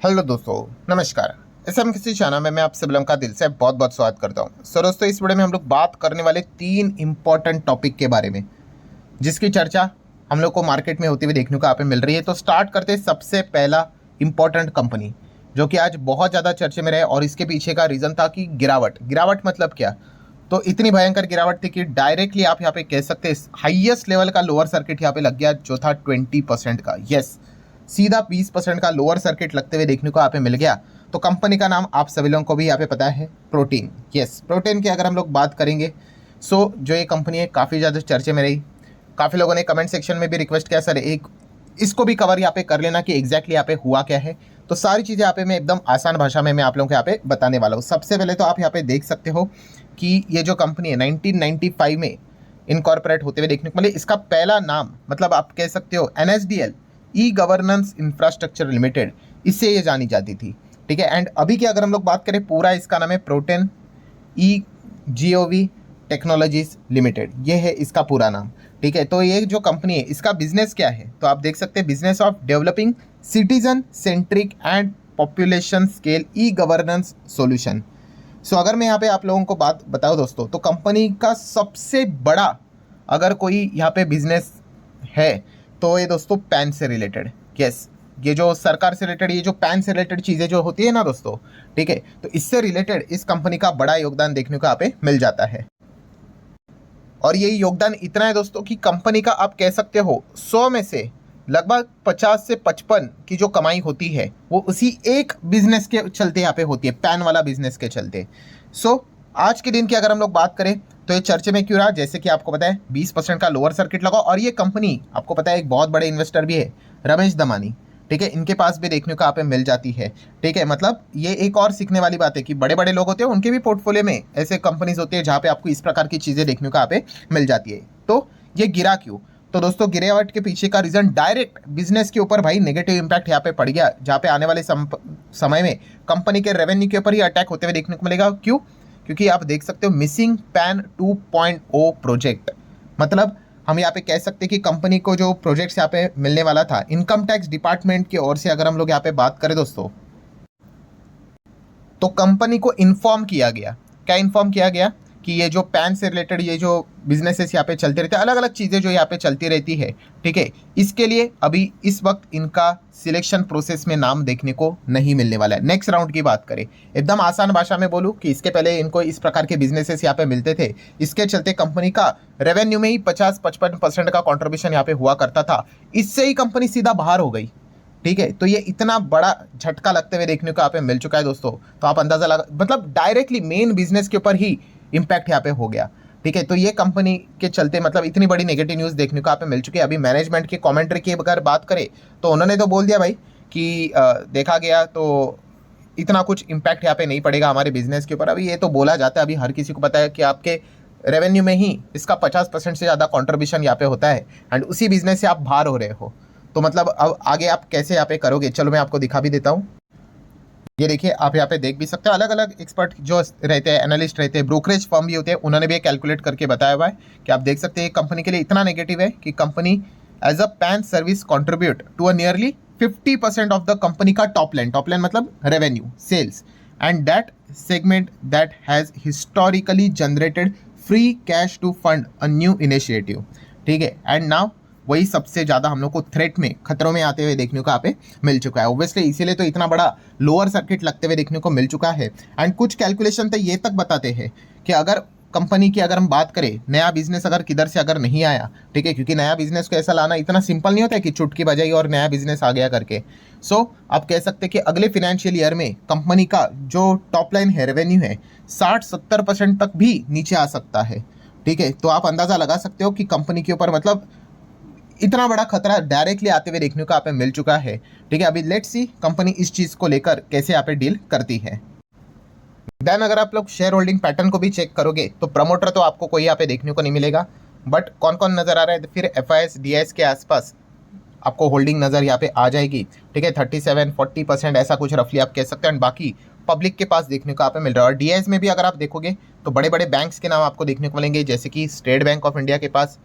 Hello दोस्तों, नमस्कार। किसी चैनल में मैं आप सभी का दिल से बहुत बहुत स्वागत करता हूं। सो दोस्तों, इस वीडियो में हम लोग बात करने वाले 3 इंपॉर्टेंट टॉपिक के बारे में, जिसकी चर्चा हम लोग को मार्केट में होती हुई देखने को यहाँ पे मिल रही है। तो स्टार्ट करते हैं सबसे पहला इंपॉर्टेंट कंपनी, जो कि आज बहुत ज़्यादा चर्चे में रहे और इसके पीछे का रीज़न था कि गिरावट मतलब क्या। तो इतनी भयंकर गिरावट थी कि डायरेक्टली आप यहाँ पे कह सकते हैं हाईएस्ट लेवल का लोअर सर्किट यहाँ पे लग गया, जो था 20% का। यस, सीधा 20% का लोअर सर्किट लगते हुए देखने को यहाँ पे मिल गया। तो कंपनी का नाम आप सभी लोगों को भी यहाँ पे पता है, प्रोटीन। यस, प्रोटीन की अगर हम लोग बात करेंगे, सो जो ये कंपनी है काफ़ी ज़्यादा चर्चे में रही। काफ़ी लोगों ने कमेंट सेक्शन में भी रिक्वेस्ट किया, सर एक इसको भी कवर यहाँ पे कर लेना कि एग्जैक्टली यहाँ पे हुआ क्या है। तो सारी चीज़ें यहाँ पे मैं एकदम आसान भाषा में मैं आप लोगों को यहाँ पे बताने वाला हूँ। सबसे पहले तो आप यहाँ पे देख सकते हो कि ये जो कंपनी है 1995 में इनकॉर्पोरेट होते हुए देखने को मिले। इसका पहला नाम मतलब आप कह सकते हो NSDL, e governance infrastructure limited, इससे ये जानी जाती थी। ठीक है। एंड अभी की अगर हम लोग बात करें, पूरा इसका नाम है प्रोटेन ई GOV टेक्नोलॉजीज लिमिटेड, ये है इसका पूरा नाम। ठीक है। तो ये जो कंपनी है, इसका बिजनेस क्या है, तो आप देख सकते हैं business of developing citizen centric and population scale e governance solution. So अगर मैं यहाँ पे आप लोगों को बात बताऊँ दोस्तों, तो कंपनी का सबसे बड़ा अगर कोई यहाँ पे बिजनेस है तो ये दोस्तों पैन से रिलेटेड। यस, ये जो सरकार से रिलेटेड, ये जो पैन से रिलेटेड चीज़ें जो होती है ना दोस्तों, ठीक है, तो इससे रिलेटेड इस कंपनी का बड़ा योगदान देखने को यहाँ पे मिल जाता है। और यही योगदान इतना है दोस्तों कि कंपनी का आप कह सकते हो 100 में से लगभग 50 से 55 की जो कमाई होती है वो उसी एक बिजनेस के चलते यहाँ पे होती है, पैन वाला बिजनेस के चलते। सो आज के दिन की अगर हम लोग बात करें तो ये चर्चे में क्यों रहा, जैसे कि आपको पता है 20% का लोअर सर्किट लगा। और ये कंपनी आपको पता है एक बहुत बड़े इन्वेस्टर भी है, रमेश दमानी। ठीक है, इनके पास भी देखने को यहाँ पे मिल जाती है। ठीक है, मतलब ये एक और सीखने वाली बात है कि बड़े बड़े लोग होते हैं, उनके भी पोर्टफोलियो में ऐसे कंपनीज होती है जहाँ पे आपको इस प्रकार की चीज़ें देखने को यहाँ पे मिल जाती है। तो ये गिरा क्यों, तो दोस्तों गिरावट के पीछे का रीज़न डायरेक्ट बिजनेस के ऊपर भाई नेगेटिव इंपैक्ट यहाँ पे पड़ गया, जहाँ पे आने वाले समय में कंपनी के रेवेन्यू के ऊपर ही अटैक होते हुए देखने को मिलेगा। क्यों, क्योंकि आप देख सकते हो मिसिंग पैन 2.0 प्रोजेक्ट। मतलब हम यहाँ पे कह सकते हैं कि कंपनी को जो प्रोजेक्ट्स यहाँ पे मिलने वाला था इनकम टैक्स डिपार्टमेंट की ओर से, अगर हम लोग यहाँ पे बात करें दोस्तों, तो कंपनी को इन्फॉर्म किया गया। क्या इन्फॉर्म किया गया कि ये जो पैन से रिलेटेड ये जो बिजनेसेस यहाँ पे चलते रहते हैं, अलग अलग चीज़ें जो यहाँ पे चलती रहती है, ठीक है, इसके लिए अभी इस वक्त इनका सिलेक्शन प्रोसेस में नाम देखने को नहीं मिलने वाला है। नेक्स्ट राउंड की बात करें, एकदम आसान भाषा में बोलूँ कि इसके पहले इनको इस प्रकार के बिजनेसेस यहाँ पे मिलते थे, इसके चलते कंपनी का रेवेन्यू में ही 50-55% का कॉन्ट्रीब्यूशन यहाँ पे हुआ करता था। इससे ही कंपनी सीधा बाहर हो गई। ठीक है, तो ये इतना बड़ा झटका लगते हुए देखने को यहाँ पे मिल चुका है दोस्तों। तो आप अंदाजा लगा, मतलब डायरेक्टली मेन बिजनेस के ऊपर ही इम्पैक्ट यहाँ पे हो गया। ठीक है, तो ये कंपनी के चलते मतलब इतनी बड़ी नेगेटिव न्यूज़ देखने को यहाँ पे मिल चुकी है। अभी मैनेजमेंट की कमेंट्री की अगर बात करें तो उन्होंने तो बोल दिया भाई कि देखा गया तो इतना कुछ इम्पैक्ट यहाँ पे नहीं पड़ेगा हमारे बिजनेस के ऊपर। अभी ये तो बोला जाता है, अभी हर किसी को पता है कि आपके रेवेन्यू में ही इसका 50% से ज़्यादा कॉन्ट्रीब्यूशन यहाँ पे होता है, एंड उसी बिजनेस से आप बाहर हो रहे हो। तो मतलब अब आगे आप कैसे यहाँ पे करोगे, चलो मैं आपको दिखा भी देता हूँ। ये देखिए, आप यहाँ पे देख भी सकते हो, अलग अलग एक्सपर्ट जो रहते हैं, एनालिस्ट रहते हैं, ब्रोकरेज फर्म भी होते हैं, उन्होंने भी कैलकुलेट करके बताया हुआ है कि आप देख सकते हैं कंपनी के लिए इतना नेगेटिव है कि company as a pan service contribute to a nearly 50% of the company का टॉप लाइन मतलब revenue sales, and that segment that has historically generated free cash to fund a new initiative. ठीक है, and now वही सबसे ज़्यादा हम लोग को थ्रेट में, खतरों में आते हुए देखने को यहाँ पे मिल चुका है। ऑब्वियसली इसीलिए तो इतना बड़ा लोअर सर्किट लगते हुए देखने को मिल चुका है। एंड कुछ कैलकुलेशन तो ये तक बताते हैं कि अगर कंपनी की अगर हम बात करें, नया बिजनेस अगर किधर से अगर नहीं आया, ठीक है, क्योंकि नया बिजनेस को ऐसा लाना इतना सिंपल नहीं होता है कि चुटकी बजाई और नया बिजनेस आ गया करके। सो आप कह सकते हैं कि अगले फिनेंशियल ईयर में कंपनी का जो टॉप लाइन है, रेवेन्यू है, 60-70% तक भी नीचे आ सकता है। ठीक है, तो आप अंदाज़ा लगा सकते हो कि कंपनी के ऊपर मतलब इतना बड़ा खतरा डायरेक्टली आते हुए देखने को यहाँ पे मिल चुका है। ठीक है, अभी लेट्स सी कंपनी इस चीज़ को लेकर कैसे यहाँ पे डील करती है। देन अगर आप लोग शेयर होल्डिंग पैटर्न को भी चेक करोगे तो प्रमोटर तो आपको कोई यहाँ पे देखने को नहीं मिलेगा, बट कौन कौन नज़र आ रहा है, तो फिर FIS DIS के आसपास आपको होल्डिंग नज़र यहाँ पे आ जाएगी। ठीक है, 37-40% ऐसा कुछ रफली आप कह सकते हैं, एंड बाकी पब्लिक के पास देखने को यहाँ पे मिल रहा है। और DIS में भी अगर आप देखोगे तो बड़े बड़े बैंक्स के नाम आपको देखने को मिलेंगे, जैसे कि स्टेट बैंक ऑफ इंडिया के पास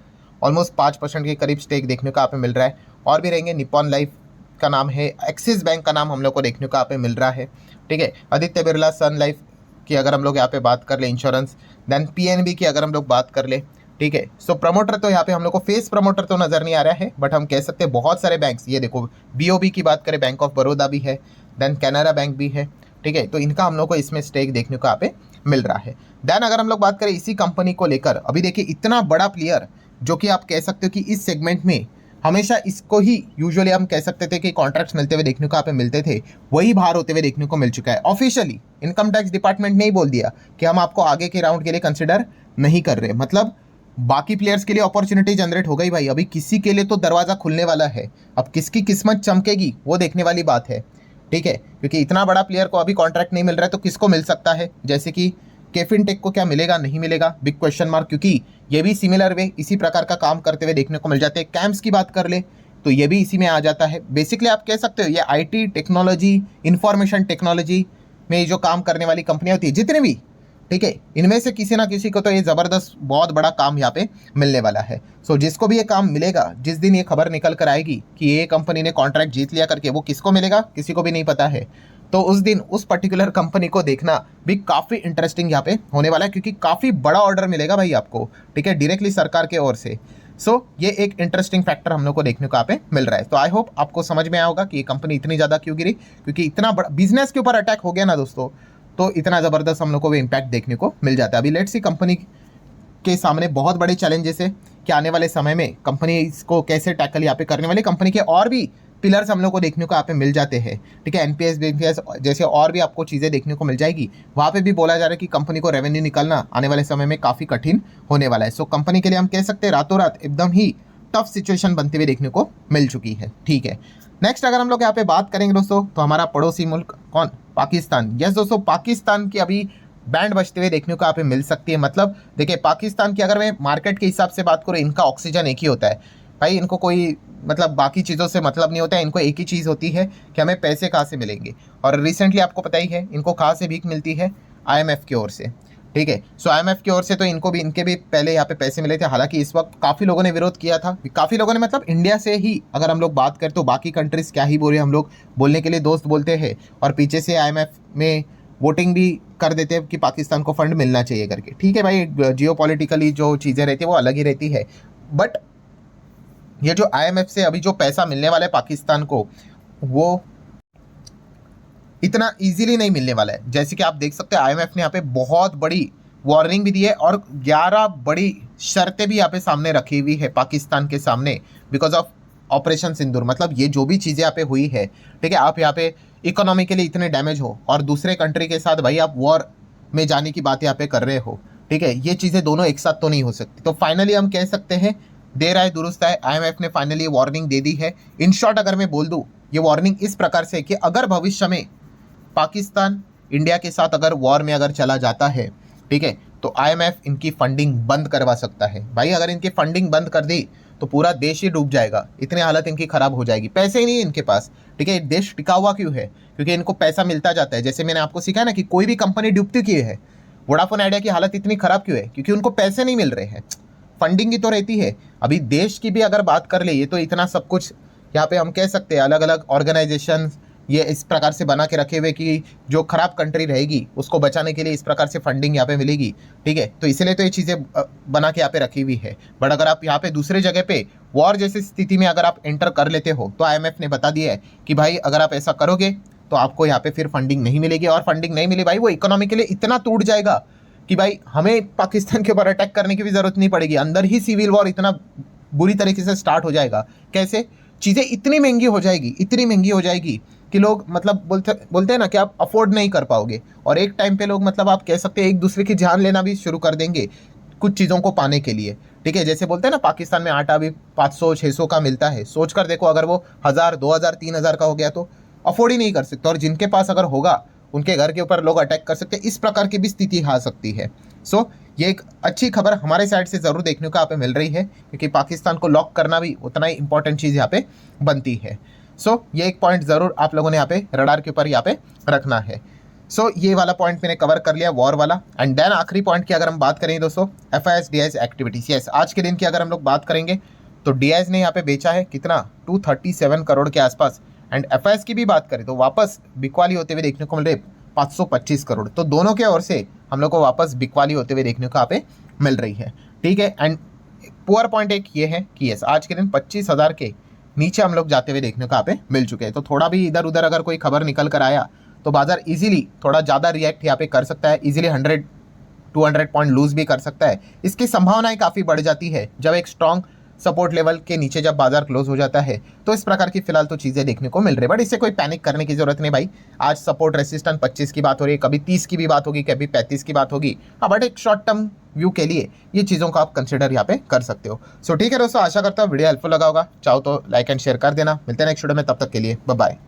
ऑलमोस्ट 5% के करीब स्टेक देखने को यहाँ पे मिल रहा है। और भी रहेंगे निप्पॉन लाइफ, का नाम है, एक्सिस बैंक का नाम हम लोग को देखने को यहाँ पे मिल रहा है, ठीक है। आदित्य बिरला सन लाइफ की अगर हम लोग यहाँ पे बात कर ले इंश्योरेंस, देन पीएनबी की अगर हम लोग बात कर ले, ठीक है। सो प्रमोटर तो यहाँ पे हम लोग को फेस प्रमोटर तो नजर नहीं आ रहा है, बट हम कह सकते हैं बहुत सारे बैंक्स, ये देखो बीओबी की बात करें, बैंक ऑफ बड़ौदा भी है, देन कैनरा बैंक भी है, ठीक है। तो इनका हम लोग को इसमें स्टेक देखने को यहाँ पे मिल रहा है। देन अगर हम लोग बात करें इसी कंपनी को लेकर, अभी देखिए इतना बड़ा प्लेयर जो कि आप कह सकते हो कि इस सेगमेंट में हमेशा इसको ही यूजुअली हम कह सकते थे कि कॉन्ट्रैक्ट्स मिलते हुए देखने को यहाँ पे मिलते थे, वही बाहर होते हुए देखने को मिल चुका है। ऑफिशियली इनकम टैक्स डिपार्टमेंट ने ही बोल दिया कि हम आपको आगे के राउंड के लिए कंसिडर नहीं कर रहे, मतलब बाकी प्लेयर्स के लिए अपॉर्चुनिटी जनरेट हो गई भाई, अभी किसी के लिए तो दरवाजा खुलने वाला है, अब किसकी किस्मत चमकेगी वो देखने वाली बात है, ठीक है। क्योंकि इतना बड़ा प्लेयर को अभी कॉन्ट्रैक्ट नहीं मिल रहा है तो किसको मिल सकता है, जैसे कि केफिन टेक को क्या मिलेगा नहीं मिलेगा, बिग क्वेश्चन मार्क, क्योंकि ये भी सिमिलर वे इसी प्रकार का काम करते हुए देखने को मिल जाते हैं। कैम्प्स की बात कर ले तो ये भी इसी में आ जाता है। बेसिकली आप कह सकते हो ये आईटी टेक्नोलॉजी, इंफॉर्मेशन टेक्नोलॉजी में जो काम करने वाली कंपनियां होती है जितने भी, ठीक है, इनमें से किसी ना किसी को तो ये ज़बरदस्त बहुत बड़ा काम यहाँ पे मिलने वाला है। सो जिसको भी ये काम मिलेगा, जिस दिन ये खबर निकल कर आएगी कि ये कंपनी ने कॉन्ट्रैक्ट जीत लिया करके, वो किसको मिलेगा किसी को भी नहीं पता है, तो उस दिन उस पर्टिकुलर कंपनी को देखना भी काफ़ी इंटरेस्टिंग यहाँ पे होने वाला है, क्योंकि काफ़ी बड़ा ऑर्डर मिलेगा भाई आपको, ठीक है, डायरेक्टली सरकार के ओर से। सो ये एक इंटरेस्टिंग फैक्टर हम लोग को देखने को यहाँ पे मिल रहा है। तो आई होप आपको समझ में आया होगा कि ये कंपनी इतनी ज़्यादा क्यों गिरी, क्योंकि इतना बड़ा बिजनेस के ऊपर अटैक हो गया ना दोस्तों, तो इतना ज़बरदस्त हम लोग को भी इम्पैक्ट देखने को मिल जाता है। अभी लेट्स सी कंपनी के सामने बहुत बड़े चैलेंजेस है कि आने वाले समय में कंपनी इसको कैसे टैकल यहाँ पे करने वाली, कंपनी के और भी पिलर्स हम लोग को देखने को यहाँ पे मिल जाते हैं, ठीक है। एनपीएस बीपीएस जैसे और भी आपको चीज़ें देखने को मिल जाएगी, वहाँ पे भी बोला जा रहा है कि कंपनी को रेवेन्यू निकालना आने वाले समय में काफ़ी कठिन होने वाला है। सो कंपनी के लिए हम कह सकते हैं रातों रात एकदम ही टफ सिचुएशन बनते हुए देखने को मिल चुकी है, ठीक है। नेक्स्ट अगर हम लोग यहाँ पे बात करेंगे दोस्तों, तो हमारा पड़ोसी मुल्क कौन, पाकिस्तान। यस दोस्तों, पाकिस्तान की अभी बैंड बजते हुए देखने को यहाँ पे मिल सकती है। मतलब देखिए पाकिस्तान की अगर मैं मार्केट के हिसाब से बात करूँ, इनका ऑक्सीजन एक ही होता है भाई, इनको कोई मतलब बाकी चीज़ों से मतलब नहीं होता है, इनको एक ही चीज़ होती है कि हमें पैसे कहाँ से मिलेंगे। और रिसेंटली आपको पता ही है इनको कहाँ से भीख मिलती है, आईएमएफ की ओर से, ठीक है। सो आईएमएफ की ओर से तो इनको भी, इनके भी पहले यहाँ पे पैसे मिले थे। हालांकि इस वक्त काफ़ी लोगों ने विरोध किया था, काफ़ी लोगों ने, मतलब इंडिया से ही अगर हम लोग बात करें तो बाकी कंट्रीज़ क्या ही बोले, हम लोग बोलने के लिए दोस्त बोलते हैं, और पीछे से आईएमएफ में वोटिंग भी कर देते हैं कि पाकिस्तान को फंड मिलना चाहिए करके, ठीक है भाई। जियोपॉलिटिकली जो चीज़ें रहती है वो अलग ही रहती है, बट ये जो आईएमएफ से अभी जो पैसा मिलने वाला है पाकिस्तान को, वो इतना इजीली नहीं मिलने वाला है। जैसे कि आप देख सकते हैं आईएमएफ ने यहाँ पे बहुत बड़ी वार्निंग भी दी है और 11 बड़ी शर्तें भी यहाँ पे सामने रखी हुई है पाकिस्तान के सामने, बिकॉज ऑफ ऑपरेशन सिंदूर। मतलब ये जो भी चीज़ें यहाँ पे हुई है, ठीक है, आप यहाँ पे इकोनॉमिकली इतने डैमेज हो और दूसरे कंट्री के साथ भाई आप वॉर में जाने की बात यहाँ पे कर रहे हो, ठीक है, ये चीज़ें दोनों एक साथ तो नहीं हो सकती। तो फाइनली हम कह सकते हैं देर आए दुरुस्त आए, आईएमएफ ने फाइनली वार्निंग दे दी है। इन शॉर्ट अगर मैं बोल दूँ, ये वार्निंग इस प्रकार से कि अगर भविष्य में पाकिस्तान इंडिया के साथ अगर वॉर में अगर चला जाता है, ठीक है, तो आईएमएफ इनकी फंडिंग बंद करवा सकता है भाई। अगर इनकी फंडिंग बंद कर दी तो पूरा देश ही डूब जाएगा, इतनी हालत इनकी खराब हो जाएगी। पैसे ही नहीं इनके पास, ठीक है। देश टिका हुआ क्यों है, क्योंकि इनको पैसा मिलता जाता है। जैसे मैंने आपको सिखाया ना कि कोई भी कंपनी डूबती क्यों है, वोडाफोन आइडिया की हालत इतनी खराब क्यों है, क्योंकि उनको पैसे नहीं मिल रहे हैं, फंडिंग ही तो रहती है। अभी देश की भी अगर बात कर ले, ये तो इतना सब कुछ यहाँ पे हम कह सकते हैं अलग अलग ऑर्गेनाइजेशन ये इस प्रकार से बना के रखे हुए कि जो खराब कंट्री रहेगी उसको बचाने के लिए इस प्रकार से फंडिंग यहाँ पे मिलेगी, ठीक है। तो इसलिए तो ये चीज़ें बना के यहाँ पे रखी हुई है। बट अगर आप यहाँ पे दूसरे जगह पे वॉर जैसी स्थिति में अगर आप एंटर कर लेते हो, तो आईएमएफ ने बता दिया है कि भाई अगर आप ऐसा करोगे तो आपको यहाँ पे फिर फंडिंग नहीं मिलेगी, और फंडिंग नहीं मिली भाई वो इकोनॉमी के लिए इतना टूट जाएगा कि भाई हमें पाकिस्तान के ऊपर अटैक करने की भी ज़रूरत नहीं पड़ेगी, अंदर ही सिविल वॉर इतना बुरी तरीके से स्टार्ट हो जाएगा। कैसे, चीज़ें इतनी महंगी हो जाएगी, इतनी महंगी हो जाएगी कि लोग मतलब बोलते हैं ना कि आप अफोर्ड नहीं कर पाओगे, और एक टाइम पे लोग मतलब आप कह सकते हैं एक दूसरे की जान लेना भी शुरू कर देंगे कुछ चीज़ों को पाने के लिए, ठीक है। जैसे बोलते हैं ना पाकिस्तान में आटा भी 500-600 का मिलता है, सोच कर देखो अगर वो 1000, 2000, 3000 का हो गया तो अफोर्ड ही नहीं कर सकते, और जिनके पास अगर होगा उनके घर के ऊपर लोग अटैक कर सकते हैं। इस प्रकार की भी स्थिति आ सकती है। सो ये एक अच्छी खबर हमारे साइड से ज़रूर देखने को यहाँ पे मिल रही है, क्योंकि पाकिस्तान को लॉक करना भी उतना ही इंपॉर्टेंट चीज़ यहाँ पे बनती है। सो ये एक पॉइंट ज़रूर आप लोगों ने यहाँ पे रडार के ऊपर यहाँ पे रखना है। सो ये वाला पॉइंट मैंने कवर कर लिया, वॉर वाला। एंड देन आखिरी पॉइंट की अगर हम बात करें दोस्तों, एफआईएस डीआईएस एक्टिविटीज़। यस, आज के दिन की अगर हम लोग बात करेंगे तो डीआईएस ने यहाँ पे बेचा है कितना, 237 करोड़ के आसपास एंड एफआईएस की भी बात करें तो वापस बिकवाली होते हुए देखने को मिल रहे 525 करोड़। तो दोनों के ओर से हम लोग को वापस बिकवाली होते हुए देखने को यहाँ पे मिल रही है, ठीक है। एंड पुअर पॉइंट एक ये है कि यस आज के दिन 25,000 के नीचे हम लोग जाते हुए देखने को यहाँ पे मिल चुके हैं। तो थोड़ा भी इधर उधर अगर कोई खबर निकल कर आया तो बाजार इजीली थोड़ा ज़्यादा रिएक्ट यहाँ पे कर सकता है, इजीली 100-200 पॉइंट लूज भी कर सकता है। इसकी संभावनाएं काफ़ी बढ़ जाती है जब एक स्ट्रॉन्ग सपोर्ट लेवल के नीचे जब बाजार क्लोज हो जाता है। तो इस प्रकार की फिलहाल तो चीज़ें देखने को मिल रही है, बट इससे कोई पैनिक करने की जरूरत नहीं भाई। आज सपोर्ट रेसिस्टेंस 25 की बात हो रही है, कभी 30 की भी बात होगी, कभी 35 की बात होगी। हाँ, बट एक शॉर्ट टर्म व्यू के लिए ये चीज़ों को आप कंसिडर यहाँ पे कर सकते हो। सो ठीक है दोस्तों, आशा करता हूँ वीडियो हेल्पफुल लगा होगा। चाहो तो लाइक एंड शेयर कर देना। मिलते हैं नेक्स्ट वीडियो में, तब तक के लिए बाय बाय।